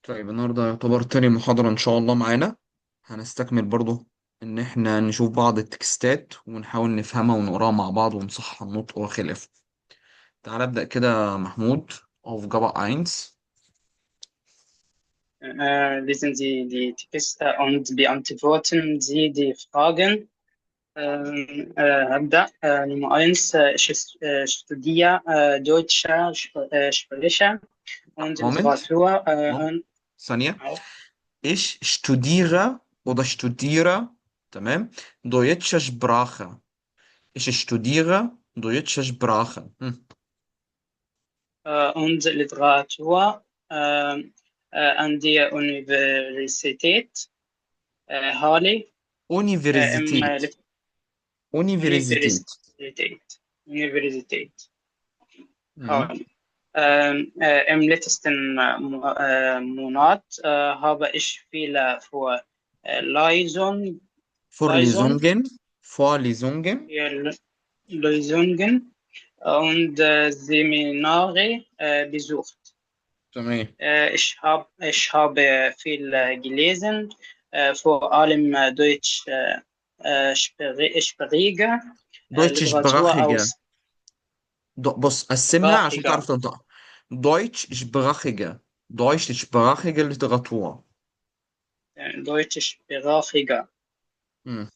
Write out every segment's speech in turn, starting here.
طيب النهاردة يعتبر تاني محاضرة إن شاء الله معانا. هنستكمل برضو إن إحنا نشوف بعض التكستات ونحاول نفهمها ونقراها مع بعض ونصحح النطق وخلافه. تعال أبدأ كده محمود. Aufgabe 1. Lesen Sie die Texte und beantworten Sie die Fragen. هبدأ. Nummer eins. Ich studiere deutsche Sprache und Moment. Literatur. Moment. ثانية. Auch. Ich studiere oder studiere. تمام. Deutsche Sprache. Ich studiere deutsche Sprache. Und Literatur an der Universität Halle im Universität. Universität. Universität. Universität. Mhm. Im letzten Monat habe ich viele Leisung, Vorlesungen. Vorlesungen. Lösungen und Seminare besucht. تمام. Ich habe viel gelesen, vor allem deutschsprachige Deutsche Literatur sprachige. aus بص قسمها عشان Sprachiger. تعرف تنطقها. Deutsch sprachige. Deutsch sprachige Literatur. Deutschsprachige Hm.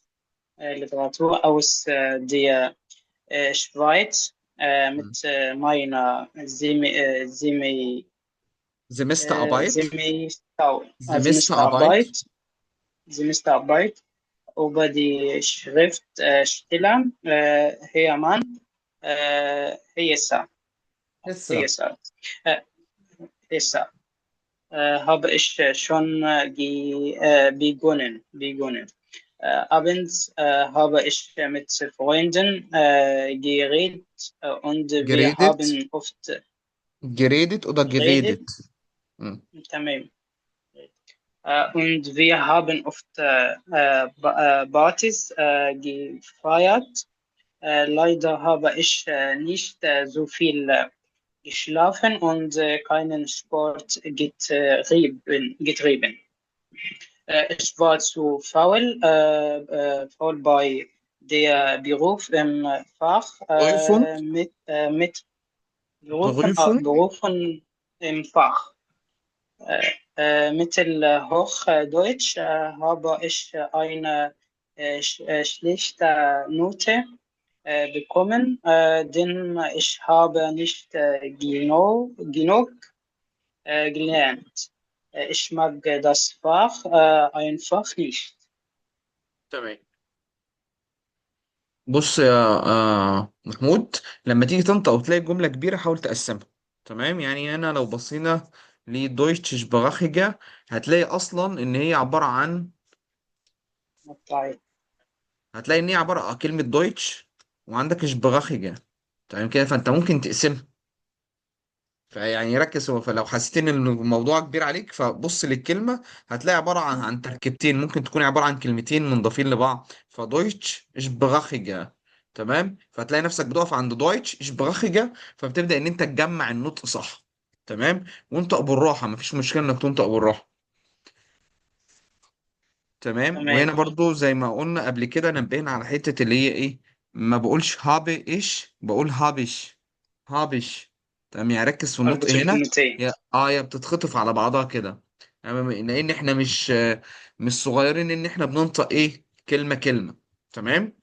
Literatur aus der Schweiz Hm. mit meiner Semesterarbeit. Semesterarbeit. Semesterarbeit, Semesterarbeit über die Schriftsteller Hermann Hesse. Hesse. Hesse. Äh, Hesse. Habe ich schon begonnen. Abends habe ich mit Freunden geredet und wir Geredet. haben oft Geredet oder geredet. geredet. Hm. Tamam. Und wir haben oft Partys gefeiert. Leider habe ich nicht so viel geschlafen und keinen Sport getrieben. Ich war zu faul bei der Beruf im Fach, Prüfung. mit Prüfung. Berufen im Fach. Mittelhochdeutsch habe ich eine schlechte Note bekommen, denn ich habe nicht genug gelernt. Ich mag das Fach einfach nicht. تمام. بص يا محمود، لما تيجي تنطق وتلاقي جملة كبيرة حاول تقسمها. تمام، يعني أنا لو بصينا لدويتش شبراخيجا هتلاقي أصلا إن هي عبارة عن، طيب. هتلاقي ان هي عباره عن كلمه دويتش وعندك شبراخيجا. تمام كده، فانت ممكن تقسمها. فيعني ركز، هو فلو حسيت ان الموضوع كبير عليك فبص للكلمه، هتلاقي عباره عن تركيبتين، ممكن تكون عباره عن كلمتين منضافين لبعض، فدويتش شبراخيجا. تمام، فتلاقي نفسك بتقف عند دويتش شبراخيجا، فبتبدا ان انت تجمع النطق صح. تمام، وانطق بالراحه، مفيش مشكله انك تنطق بالراحه. تمام، تمام. وهنا برضو زي ما قلنا قبل كده نبهنا على حتة اللي هي ايه، ما بقولش هابي ايش، بقول هابش. هابش. تمام، يعني ركز في النطق أربط هنا. الكلمتين. يا بتتخطف على بعضها كده. يعني لان احنا مش صغيرين ان احنا بننطق ايه كلمة كلمة. تمام.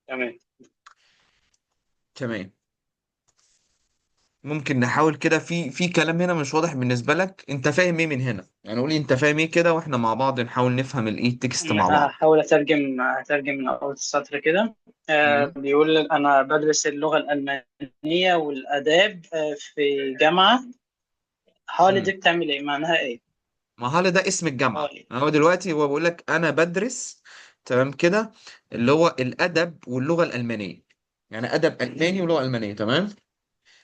تمام. تمام. ممكن نحاول كده، في كلام هنا مش واضح بالنسبة لك، انت فاهم ايه من هنا؟ يعني قولي انت فاهم ايه كده واحنا مع بعض نحاول نفهم الايه التكست مع بعض. هحاول أترجم من أول السطر كده. مم. بيقول أنا بدرس اللغة الألمانية والآداب في جامعة. حالي دي مم. بتعمل إيه؟ معناها إيه؟ ما هو ده اسم الجامعة. حالي. هو دلوقتي هو بيقول لك أنا بدرس. تمام كده. اللي هو الأدب واللغة الألمانية. يعني أدب ألماني ولغة ألمانية. تمام.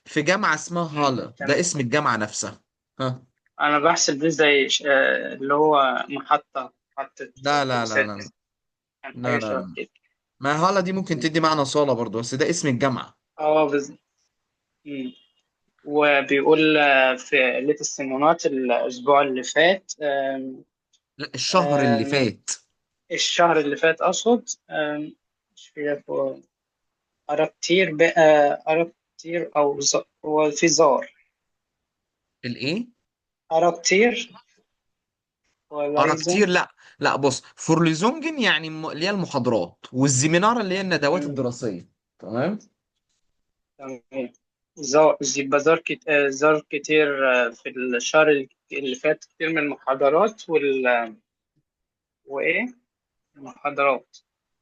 في جامعة اسمها هالا، ده تمام. اسم الجامعة نفسها. ها. أنا بحسب دي زي اللي هو محطة لا لا لا لا لا. أتوبيسات. يعني لا حاجة لا شبه لا. كده. ما هالا دي ممكن تدي معنى صالة برضو، بس ده اسم الجامعة. اه بز... مم. وبيقول في ليلة السيمونات الأسبوع اللي فات، لا، الشهر اللي آم، فات. الشهر اللي فات أقصد. مش عارف، أرى كتير بقى، أرى كتير هو في زار. الايه؟ أرى كتير ولا ارى كتير، ريزن. لا. لا، بص، فورليزونجن يعني اللي هي المحاضرات، والزيمينار اللي هي الندوات الدراسيه. تمام. تمام. يبقى زار كتير في الشهر اللي فات، كتير من المحاضرات وإيه المحاضرات.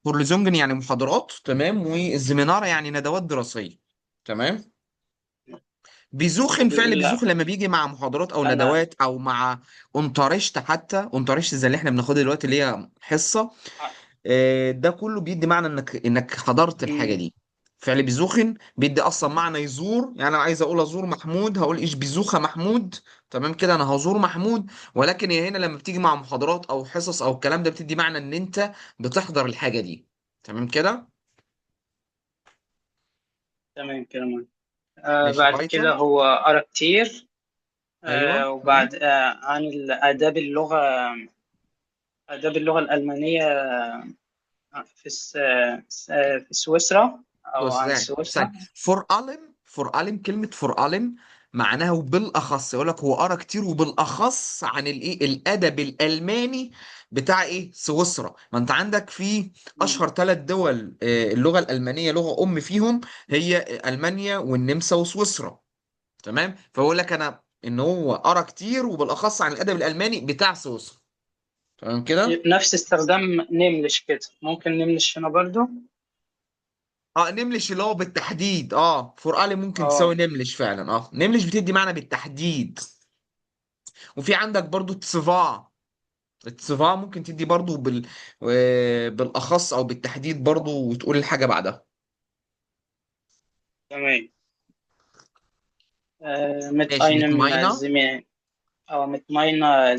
فورليزونجن يعني محاضرات، تمام، والزيمينار يعني ندوات دراسيه. تمام. بيزوخن، فعل وال... بيزوخن لما بيجي مع محاضرات او تمام. ندوات او مع اونترشت، حتى اونترشت زي اللي احنا بناخدها دلوقتي اللي هي حصه. ده كله بيدي معنى انك حضرت الحاجه مم. دي. فعل بيزوخن بيدي اصلا معنى يزور، يعني انا عايز اقول ازور محمود هقول ايش بيزوخه محمود. تمام كده، انا هزور محمود. ولكن هي هنا لما بتيجي مع محاضرات او حصص او الكلام ده بتدي معنى ان انت بتحضر الحاجه دي. تمام كده. تمام كده. ماشي، بعد كده فايتر. هو قرا كتير. ايوه، تمام. وبعد عن آداب اللغة، آداب اللغة الألمانية في سويسرا، أو بص، عن ثاني ثاني. سويسرا. فور الم كلمه فور الم معناها وبالاخص، يقول لك هو قرا كتير وبالاخص عن الايه الادب الالماني بتاع ايه سويسرا. ما انت عندك في مم. اشهر 3 دول اللغه الالمانيه لغه ام فيهم، هي المانيا والنمسا وسويسرا. تمام. فبقول لك انا ان هو قرا كتير وبالاخص عن الادب الالماني بتاع سويسرا. تمام كده. نفس استخدام نملش كده، ممكن نملش هنا برضو. اه، نملش اللي هو بالتحديد. فور الم ممكن تساوي اه. نملش فعلا. نملش بتدي معنى بالتحديد. وفي عندك برضو التصفاع. التصفاع ممكن تدي برضو بالاخص او بالتحديد برضو، وتقول الحاجه بعدها. تمام. mit ماشي، einem متماينه. mit meiner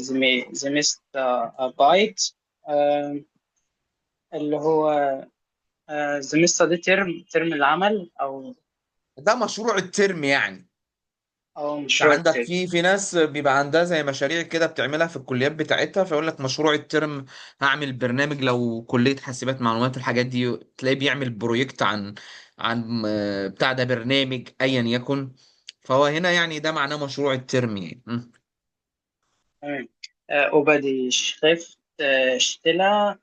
Semesterarbeit، اللي هو زميستر دي ترم العمل، ده مشروع الترم يعني. أو انت مشروع عندك الترم. في ناس بيبقى عندها زي مشاريع كده بتعملها في الكليات بتاعتها، فيقول لك مشروع الترم هعمل برنامج. لو كلية حاسبات معلومات الحاجات دي تلاقيه بيعمل بروجكت عن بتاع ده برنامج ايا يكن. فهو هنا يعني ده معناه مشروع الترم يعني. تمام. Über die Schriftsteller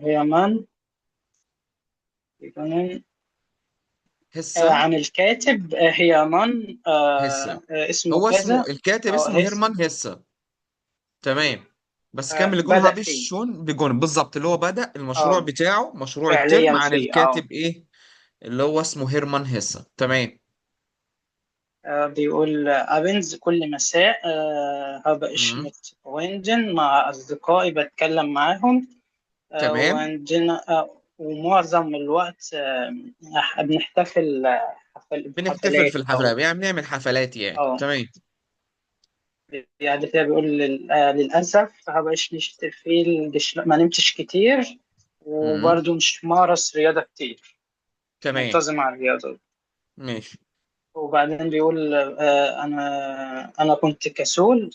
هيرمان begonnen. هسه. عن الكاتب هيرمان، هسه. اسمه هو اسمه كذا، الكاتب أو اسمه هيرمان هسه. تمام. بس كمل الجملة. بدأ هابي فيه. شون بيجون بالظبط اللي هو بدأ المشروع اه، بتاعه مشروع الترم فعليا عن فيه. الكاتب ايه اللي هو اسمه هيرمان هسه. تمام. بيقول أبنز كل مساء هبقى مم. إشمت وينجن مع أصدقائي بتكلم معاهم. تمام. وعندنا ومعظم الوقت بنحتفل بنحتفل في حفلات الحفلات، يعني بنعمل حفلات يعني. أو تمام. يعني كده بيقول للأسف هبقاش نشتري فيه ما نمتش كتير، مم. وبرضه مش مارس رياضة كتير، مش تمام. منتظم على الرياضة. ماشي. وبعدين بيقول أنا كنت كسول.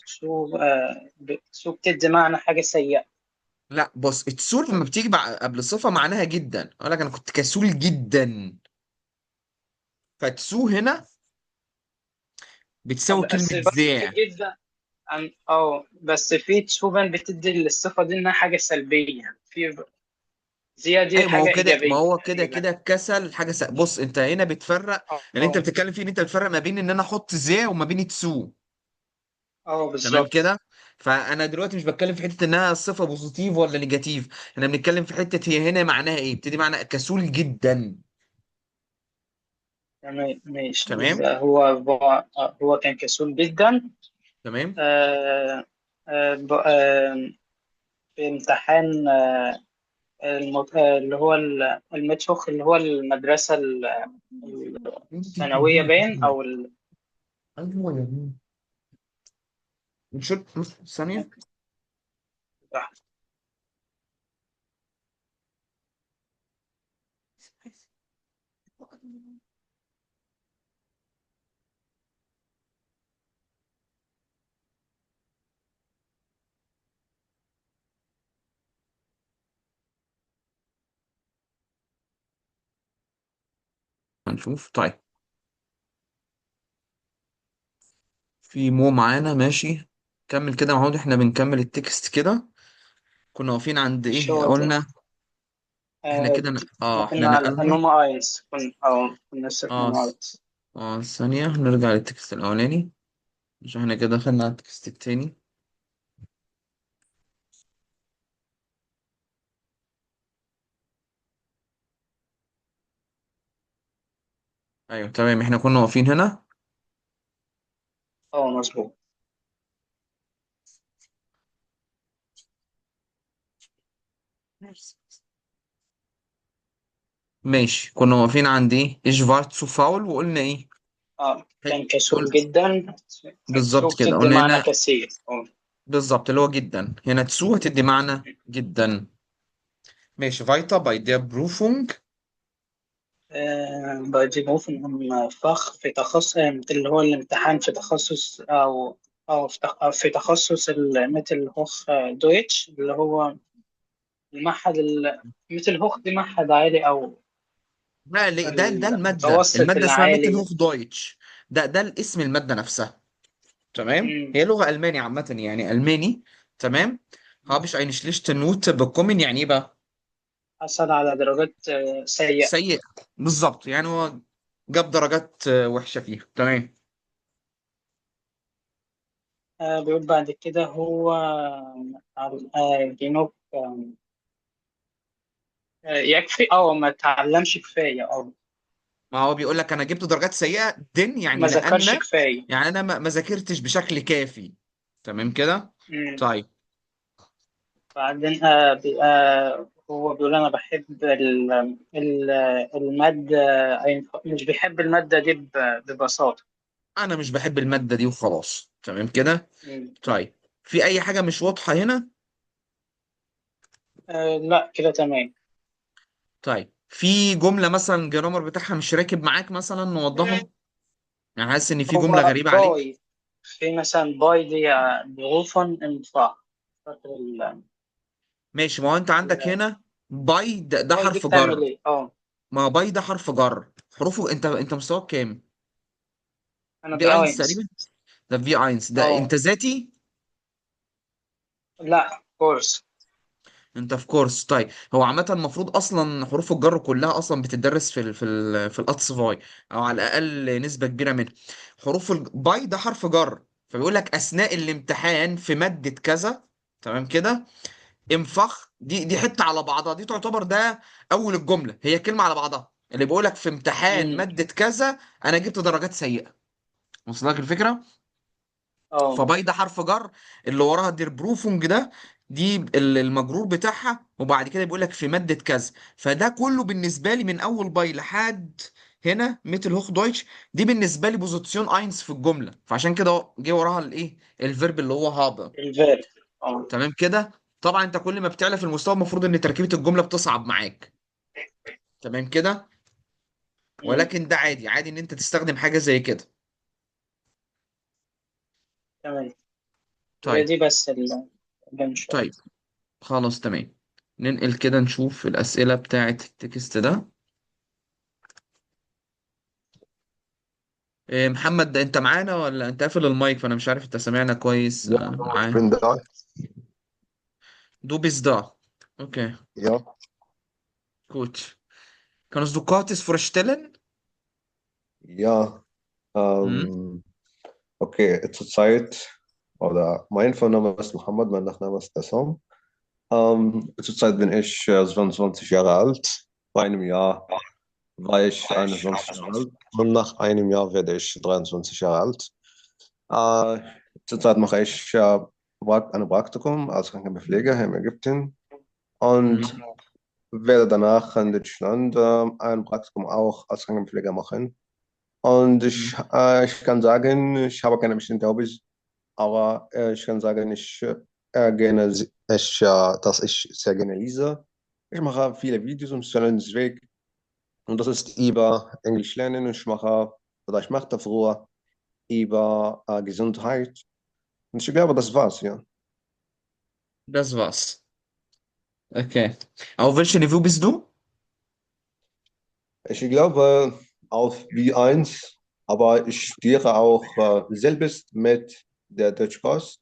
سو بتدي معنى حاجة سيئة. لا، بص، التسول لما بتيجي قبل صفة معناها جدا، اقول لك انا كنت كسول جدا. فتسو هنا بتساوي بس كلمة برضه في زي. جدا بس في تسوبان بتدي للصفة دي إنها حاجة سلبية، دي ايوه، ما هو حاجة كده ما إيجابية هو كده تقريبا. كده كسل حاجه بص، انت هنا بتفرق. اللي انت اه. بتتكلم فيه ان انت بتفرق ما بين ان انا احط زي وما بين تسو. تمام بالظبط. كده. فانا دلوقتي مش بتكلم في حته انها صفه بوزيتيف ولا نيجاتيف. احنا بنتكلم في حته هي هنا معناها ايه، بتدي معنى كسول جدا. تمام ماشي. تمام. يبقى هو كان كسول جدا. تمام. آه في امتحان اللي هو المتفوخ، اللي هو المدرسة الثانوية باين أو ايوه يا ابني. شوت ثانيه. هنشوف. طيب في مو معانا، ماشي. كمل كده يا محمود، احنا بنكمل التكست كده. كنا واقفين عند مش ايه هو ده. قلنا؟ احنا آه، كده احنا احنا كنا على نقلنا. النوما اينز، كنا لسه في اه النوما اينز. ثانية نرجع للتكست الأولاني، مش احنا كده دخلنا على التكست التاني. ايوه تمام، احنا كنا واقفين هنا. اه مظبوط. ماشي، كنا واقفين عند ايه؟ ايش فارتسو فاول، وقلنا ايه؟ اه كان كسول قلت جدا. بالظبط كسول كده، تدي قلنا معنى هنا كثير. اه. بالظبط اللي هو جدا، هنا تسو هتدي معنى جدا. ماشي، فايتا باي دير بروفونج. بدي ممكن فخ في تخصص، اللي هو الامتحان في تخصص، أو في تخصص مثل هوخ دويتش، اللي هو المعهد مثل هوخ دي معهد عالي، أو ده المادة، المتوسط اسمها ميتل العالي. هوف دويتش. ده الاسم المادة نفسها. تمام، مم. هي لغة ألماني عامة، يعني ألماني. تمام. هابش اين شليشت نوت بكومن، يعني ايه بقى؟ حصل على درجات سيئة. سيء. بالظبط، يعني هو جاب درجات وحشة فيها. تمام. بيقول بعد كده هو جنوب، يكفي أو ما تعلمش كفاية، أو ما هو بيقول لك انا جبت درجات سيئة دن، يعني ما ذاكرش لان، كفاية. يعني انا ما ذاكرتش بشكل كافي. تمام كده. مم. طيب. بعدين هو بيقول أنا بحب المادة، مش بيحب المادة دي ببساطة. انا مش بحب المادة دي وخلاص. تمام كده. مم. طيب، في اي حاجة مش واضحة هنا؟ لا كده تمام. طيب في جملة مثلا الجرامر بتاعها مش راكب معاك، مثلا نوضحه. يعني حاسس ان في جملة هو غريبة عليك. باي، في مثلا باي دي بغوفا انفاق. فاكر ماشي، ما هو انت عندك ال- هنا باي، ده باي دي حرف بتعمل جر. ايه؟ اه. ما هو باي ده حرف جر، حروفه، انت مستواك كام؟ انا في بي اينس اينز. تقريبا. ده في اينس، ده اه. انت ذاتي. لا كورس. انت في كورس. طيب هو عامة المفروض اصلا حروف الجر كلها اصلا بتدرس في الاتصفاي، او على الاقل نسبة كبيرة منها. باي ده حرف جر، فبيقول لك اثناء الامتحان في مادة كذا. تمام كده. انفخ، دي حته على بعضها، دي تعتبر ده اول الجمله، هي كلمه على بعضها اللي بيقول لك في امتحان مم. ماده كذا انا جبت درجات سيئه. وصل لك الفكره؟ اه. فباي ده حرف جر، اللي وراها دير بروفونج ده، دي المجرور بتاعها، وبعد كده بيقول لك في ماده كذا. فده كله بالنسبه لي من اول باي لحد هنا ميتل هوخ دويتش، دي بالنسبه لي بوزيسيون اينس في الجمله، فعشان كده جه وراها الايه، الفيرب اللي هو هابر. الفيرب. اه. تمام كده. طبعا انت كل ما بتعلى في المستوى المفروض ان تركيبة الجملة بتصعب معاك. تمام كده. مم. ولكن ده عادي، عادي ان انت تستخدم حاجة زي كده. تمام. هي طيب. دي بس اللي مش فاهم. طيب خلاص تمام. ننقل كده نشوف الأسئلة بتاعة التكست ده. إيه محمد، ده انت معانا ولا انت قافل المايك؟ فانا مش عارف انت سامعنا كويس Ja, ich معاه. bin da. Du bist da. Okay, Ja, gut. Kannst du Kurz vorstellen? ja. Hm? Okay, zurzeit, oder mein Vorname ist Mohammed, mein Nachname ist Dassom. Zurzeit bin ich 22 Jahre alt. Vor einem Jahr war ich 21 Jahre alt und nach einem Jahr werde ich 23 Jahre alt. Äh, Zurzeit mache ich ein Praktikum als Krankenpfleger hier in Ägypten und Hm? werde danach in Deutschland ein Praktikum auch als Krankenpfleger machen. Und Hm? ich kann sagen, ich habe keine bestimmte Hobbys, aber ich kann sagen, dass ich sehr gerne lese. Ich mache viele Videos im sozialen Weg und das ist über Englisch lernen. Oder ich machte früher über Gesundheit. Und ich glaube, das war's, ja. Das war's. Okay. Auf welchem Niveau bist du? Ich glaube, auf B1, aber ich studiere auch selbst mit der Deutschkurs.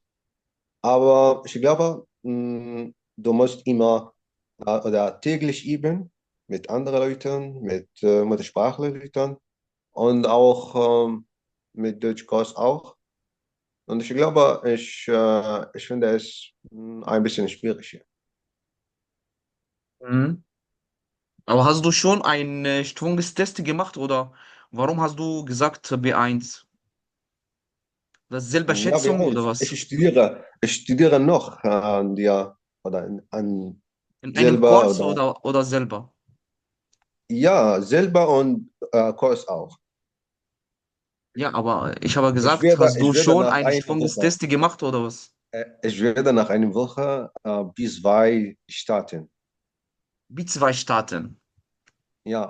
Aber ich glaube, du musst immer oder täglich üben mit anderen Leuten, mit Muttersprachlerleuten und auch mit Deutschkurs auch. Und ich glaube, ich finde es ein bisschen schwierig hier. Mhm. Aber hast du schon einen Schwungstest gemacht oder warum hast du gesagt B1? Das ist selber Ja, Schätzung oder ich was? studiere noch an dir oder an In einem selber Kurs oder oder selber? ja, selber und Kurs auch. Ja, aber ich habe gesagt, hast du Ich werde schon nach einen einer Woche, Schwungstest gemacht oder was? ich werde nach einer Woche B2 starten. B2 starten. Ja,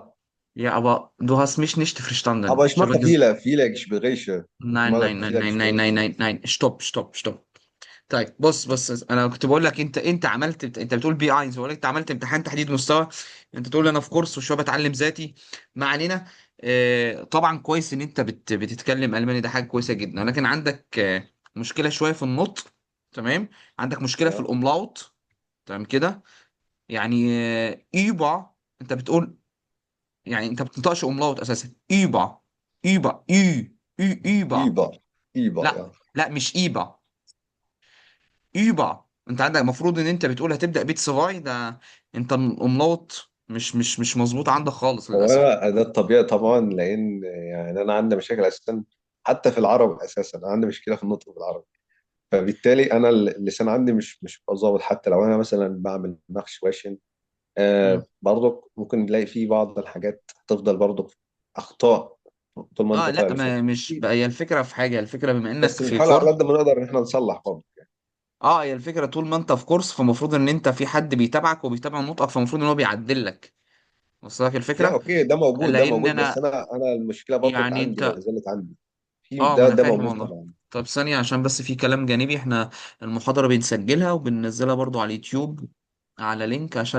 Ja, aber du hast mich nicht verstanden. aber ich Ich habe mache gesagt, viele Gespräche. Ich nein, mache nein, nein, viele nein, nein, nein, Gespräche. nein, nein. Stopp, stopp, stopp. طيب بص انا كنت بقول لك انت عملت، انت بتقول بي اينز، بقول لك انت عملت امتحان تحديد مستوى. انت تقول لي انا في كورس وشويه بتعلم ذاتي. ما علينا. طبعا كويس ان انت بتتكلم الماني، ده حاجه كويسه جدا، لكن عندك مشكله شويه في النطق. تمام. عندك مشكله في Ja, الاملاوت. تمام كده. يعني ايبا. انت بتقول، يعني انت بتنطقش املاوت اساسا. ايبا. ايبا ايبا. ja. لا لا، مش ايبا. ايبا. انت عندك المفروض ان انت بتقول هتبدأ بيت صغاي ده. انت الاملاوت مش مظبوط عندك خالص هو للاسف. ده الطبيعي طبعا، لان يعني انا عندي مشاكل اساسا حتى في العربي. اساسا انا عندي مشكله في النطق بالعربي، فبالتالي انا اللسان عندي مش بيبقى ظابط. حتى لو انا مثلا بعمل نقش واشن مم. برضه ممكن نلاقي فيه بعض الحاجات تفضل برضه اخطاء طول ما انت اه لا، طالع لسان. ما مش بقى هي الفكره في حاجه، الفكره بما انك بس في بنحاول على كورس. قد ما نقدر ان احنا نصلح برضه. اه، هي الفكره طول ما انت في كورس فالمفروض ان انت في حد بيتابعك وبيتابع نطقك، فالمفروض ان هو بيعدل لك. وصل لك لا الفكره؟ اوكي، ده موجود ده لان موجود، بس انا انا المشكله برضه يعني عندي، ما انت. زالت عندي. في اه، ما ده انا ده فاهم موجود والله. طبعا. طب ثانيه، عشان بس في كلام جانبي، احنا المحاضره بنسجلها وبننزلها برضو على اليوتيوب على لينك، عشان لو